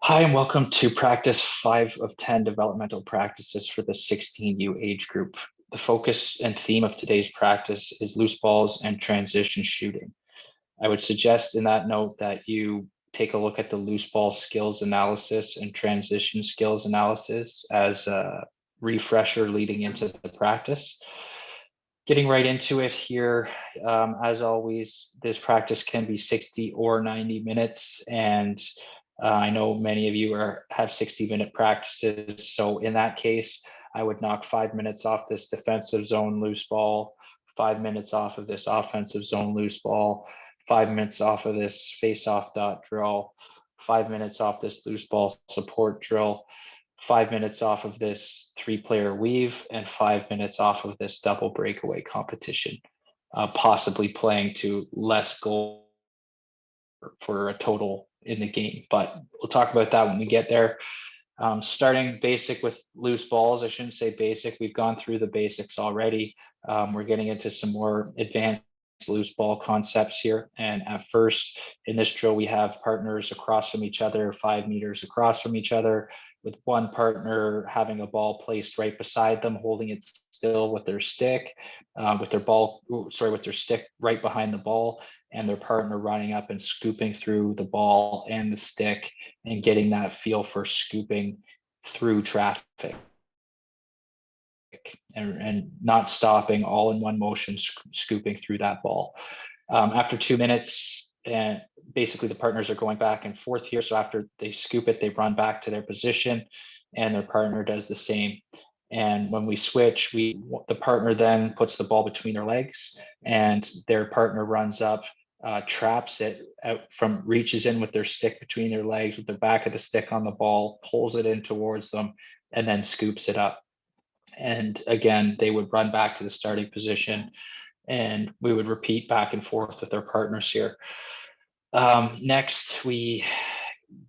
Hi, and welcome to practice 5 of 10 developmental practices for the 16U age group. The focus and theme of today's practice is loose balls and transition shooting. I would suggest in that note that you take a look at the loose ball skills analysis and transition skills analysis as a refresher leading into the practice. Getting right into it here, as always, this practice can be 60 or 90 minutes, and I know many of you have 60-minute practices. So in that case, I would knock 5 minutes off this defensive zone loose ball, 5 minutes off of this offensive zone loose ball, 5 minutes off of this face-off dot drill, 5 minutes off this loose ball support drill, 5 minutes off of this 3-player weave, and 5 minutes off of this double breakaway competition, possibly playing to less goal for a total in the game. But we'll talk about that when we get there. Starting basic with loose balls. I shouldn't say basic. We've gone through the basics already. We're getting into some more advanced loose ball concepts here. And at first in this drill, we have partners across from each other, 5 meters across from each other, with one partner having a ball placed right beside them, holding it still with their stick, with their stick right behind the ball, and their partner running up and scooping through the ball and the stick and getting that feel for scooping through traffic and not stopping, all in one motion, scooping through that ball. After 2 minutes, and basically the partners are going back and forth here. So after they scoop it, they run back to their position and their partner does the same. And when we switch, the partner then puts the ball between their legs and their partner runs up, traps it reaches in with their stick between their legs with the back of the stick on the ball, pulls it in towards them, and then scoops it up. And again, they would run back to the starting position and we would repeat back and forth with their partners here. Next, we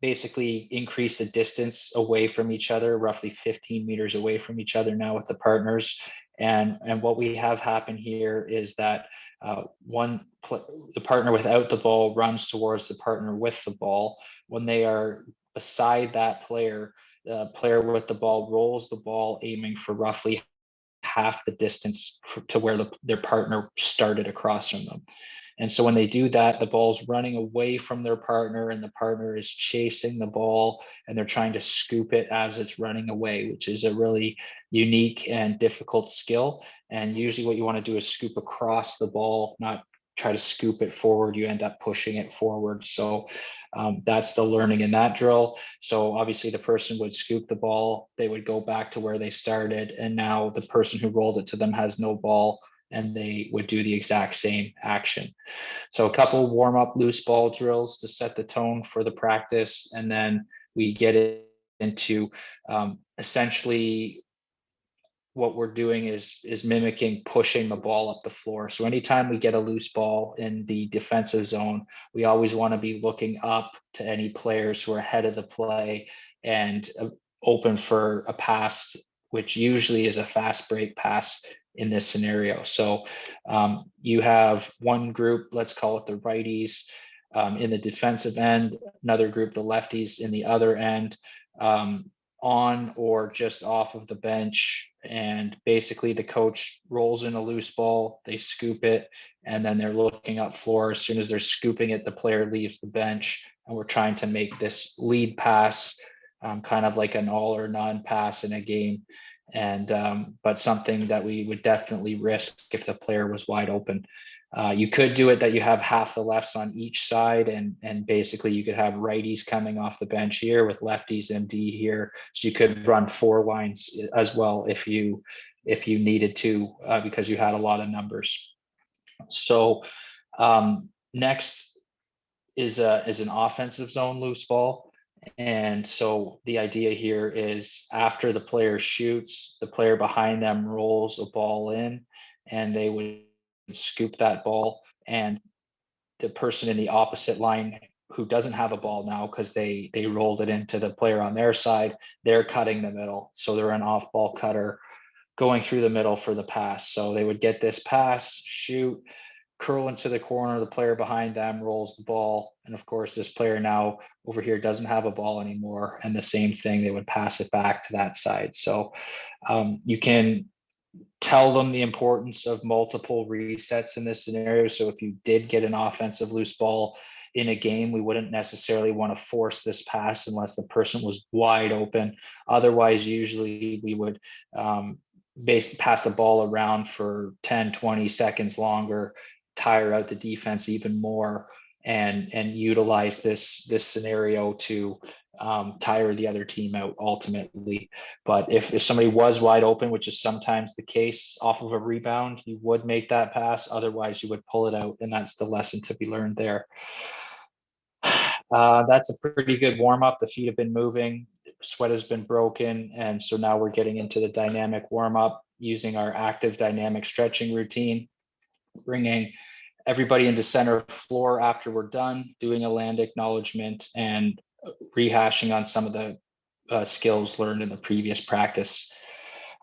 basically increase the distance away from each other, roughly 15 meters away from each other now with the partners. And what we have happen here is that the partner without the ball runs towards the partner with the ball. When they are beside that player, the player with the ball rolls the ball, aiming for roughly half the distance to where their partner started across from them. And so when they do that, the ball's running away from their partner and the partner is chasing the ball and they're trying to scoop it as it's running away, which is a really unique and difficult skill. And usually what you want to do is scoop across the ball, not try to scoop it forward. You end up pushing it forward. So that's the learning in that drill. So obviously the person would scoop the ball, they would go back to where they started, and now the person who rolled it to them has no ball and they would do the exact same action. So a couple warm-up loose ball drills to set the tone for the practice, and then we get into essentially what we're doing is mimicking pushing the ball up the floor. So anytime we get a loose ball in the defensive zone, we always want to be looking up to any players who are ahead of the play and open for a pass, which usually is a fast break pass in this scenario. So you have one group, let's call it the righties, in the defensive end, another group, the lefties in the other end, on or just off of the bench. And basically the coach rolls in a loose ball, they scoop it, and then they're looking up floor. As soon as they're scooping it, the player leaves the bench, and we're trying to make this lead pass kind of like an all or none pass in a game. And but something that we would definitely risk if the player was wide open. You could do it that you have half the lefts on each side, and basically you could have righties coming off the bench here with lefties MD here. So you could run 4 lines as well if you needed to, because you had a lot of numbers. So next is an offensive zone loose ball. And so the idea here is after the player shoots, the player behind them rolls a ball in and they would scoop that ball, and the person in the opposite line who doesn't have a ball now because they rolled it into the player on their side, they're cutting the middle. So they're an off ball cutter going through the middle for the pass. So they would get this pass, shoot, curl into the corner, the player behind them rolls the ball. And of course, this player now over here doesn't have a ball anymore. And the same thing, they would pass it back to that side. So you can tell them the importance of multiple resets in this scenario. So if you did get an offensive loose ball in a game, we wouldn't necessarily want to force this pass unless the person was wide open. Otherwise, usually we would pass the ball around for 10, 20 seconds longer, tire out the defense even more, and utilize this scenario to tire the other team out ultimately. But if somebody was wide open, which is sometimes the case off of a rebound, you would make that pass. Otherwise, you would pull it out, and that's the lesson to be learned there. That's a pretty good warm up. The feet have been moving, sweat has been broken, and so now we're getting into the dynamic warm up using our active dynamic stretching routine, bringing everybody into center floor after we're done, doing a land acknowledgement and rehashing on some of the skills learned in the previous practice.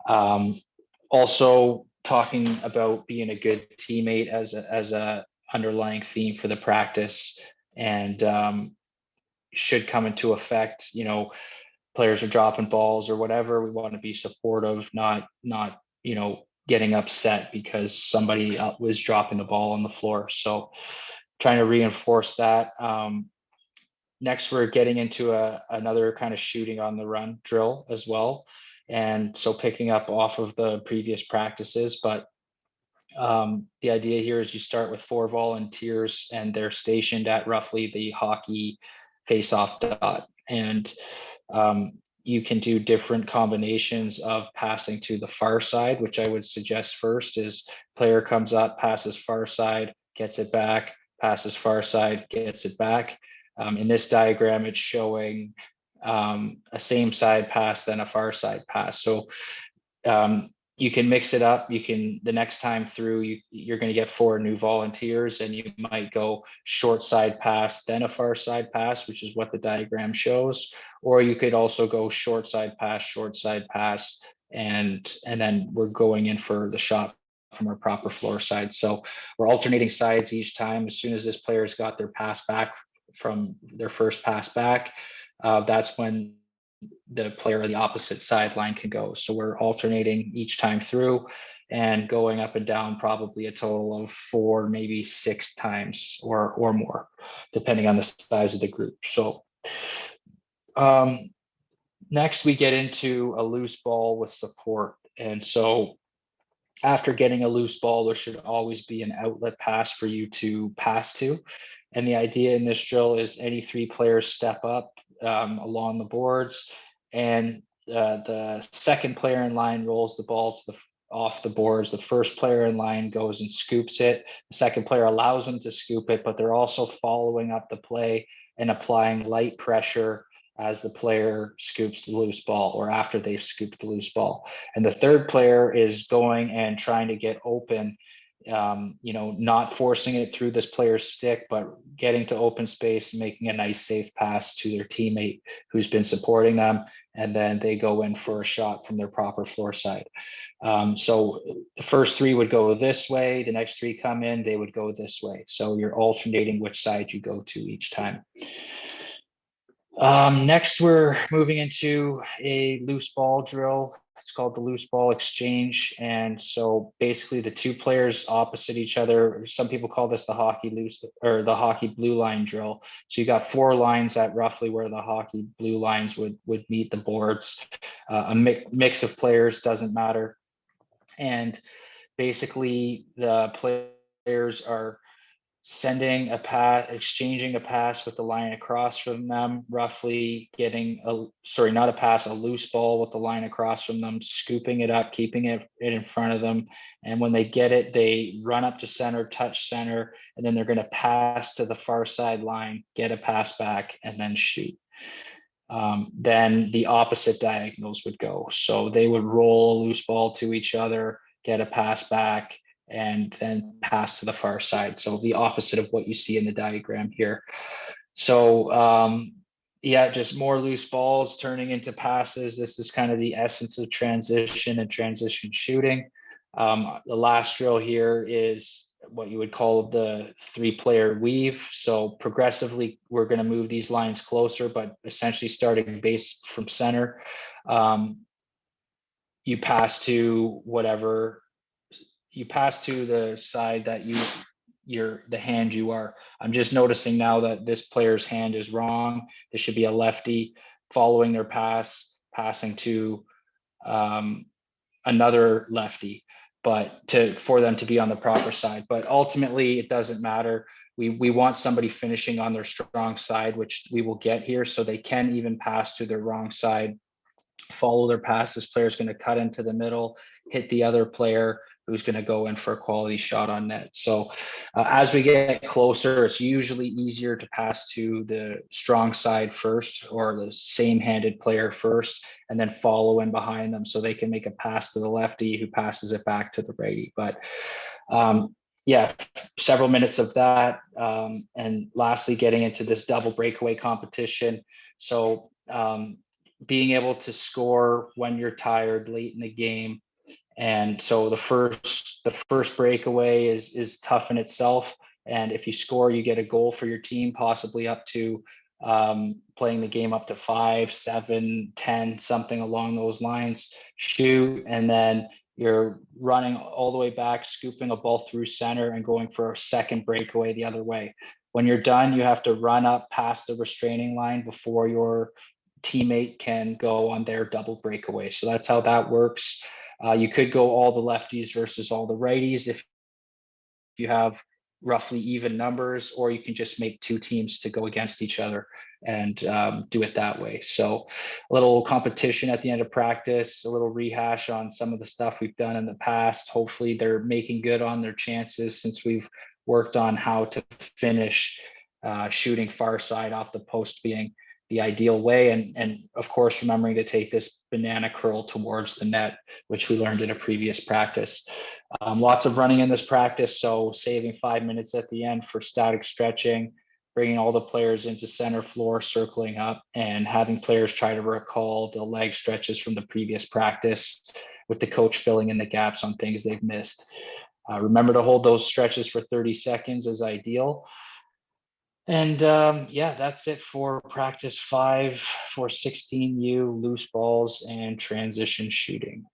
Also talking about being a good teammate as a underlying theme for the practice, and should come into effect. You know, players are dropping balls or whatever, we want to be supportive, not you know, getting upset because somebody was dropping the ball on the floor. So trying to reinforce that. Next, we're getting into another kind of shooting on the run drill as well. And so picking up off of the previous practices, but the idea here is you start with 4 volunteers and they're stationed at roughly the hockey face-off dot. And you can do different combinations of passing to the far side, which I would suggest first is player comes up, passes far side, gets it back, passes far side, gets it back. In this diagram, it's showing a same side pass, then a far side pass. So you can mix it up. You can, the next time through, you're going to get 4 new volunteers, and you might go short side pass, then a far side pass, which is what the diagram shows. Or you could also go short side pass, and then we're going in for the shot from our proper floor side. So we're alternating sides each time. As soon as this player's got their pass back from their first pass back, that's when the player on the opposite sideline can go. So we're alternating each time through and going up and down probably a total of 4, maybe 6 times or more, depending on the size of the group. So next we get into a loose ball with support. And so after getting a loose ball, there should always be an outlet pass for you to pass to. And the idea in this drill is any 3 players step up along the boards, and the second player in line rolls the ball to off the boards. The first player in line goes and scoops it. The second player allows them to scoop it, but they're also following up the play and applying light pressure as the player scoops the loose ball or after they've scooped the loose ball. And the third player is going and trying to get open, you know, not forcing it through this player's stick, but getting to open space, making a nice safe pass to their teammate who's been supporting them. And then they go in for a shot from their proper floor side. So the first 3 would go this way. The next 3 come in, they would go this way. So you're alternating which side you go to each time. Next, we're moving into a loose ball drill. It's called the loose ball exchange. And so basically the 2 players opposite each other, some people call this the hockey loose or the hockey blue line drill. So you got 4 lines at roughly where the hockey blue lines would meet the boards. A mix of players, doesn't matter. And basically the players are sending a pass, exchanging a pass with the line across from them, roughly getting not a pass, a loose ball with the line across from them, scooping it up, keeping it in front of them. And when they get it, they run up to center, touch center, and then they're going to pass to the far side line, get a pass back, and then shoot. Then the opposite diagonals would go. So they would roll a loose ball to each other, get a pass back, and then pass to the far side. So the opposite of what you see in the diagram here. So yeah, just more loose balls turning into passes. This is kind of the essence of transition and transition shooting. The last drill here is what you would call the 3-player weave. So progressively, we're going to move these lines closer, but essentially starting base from center. You pass to whatever, you pass to the side that the hand you are. I'm just noticing now that this player's hand is wrong. This should be a lefty following their pass, passing to another lefty, but for them to be on the proper side. But ultimately, it doesn't matter. We want somebody finishing on their strong side, which we will get here, so they can even pass to their wrong side, follow their pass. This player is going to cut into the middle, hit the other player who's going to go in for a quality shot on net. So as we get closer, it's usually easier to pass to the strong side first, or the same handed player first, and then follow in behind them so they can make a pass to the lefty who passes it back to the righty. But yeah, several minutes of that. And lastly, getting into this double breakaway competition. So being able to score when you're tired late in the game. And so the first breakaway is tough in itself. And if you score, you get a goal for your team, possibly up to playing the game up to 5, 7, 10, something along those lines. Shoot, and then you're running all the way back, scooping a ball through center and going for a second breakaway the other way. When you're done, you have to run up past the restraining line before your teammate can go on their double breakaway. So that's how that works. You could go all the lefties versus all the righties if you have roughly even numbers, or you can just make 2 teams to go against each other and do it that way. So a little competition at the end of practice, a little rehash on some of the stuff we've done in the past. Hopefully they're making good on their chances, since we've worked on how to finish shooting far side off the post being the ideal way, and of course remembering to take this banana curl towards the net, which we learned in a previous practice. Lots of running in this practice, so saving 5 minutes at the end for static stretching, bringing all the players into center floor, circling up, and having players try to recall the leg stretches from the previous practice, with the coach filling in the gaps on things they've missed. Remember to hold those stretches for 30 seconds is ideal. And yeah, that's it for practice 5 for 16U loose balls and transition shooting.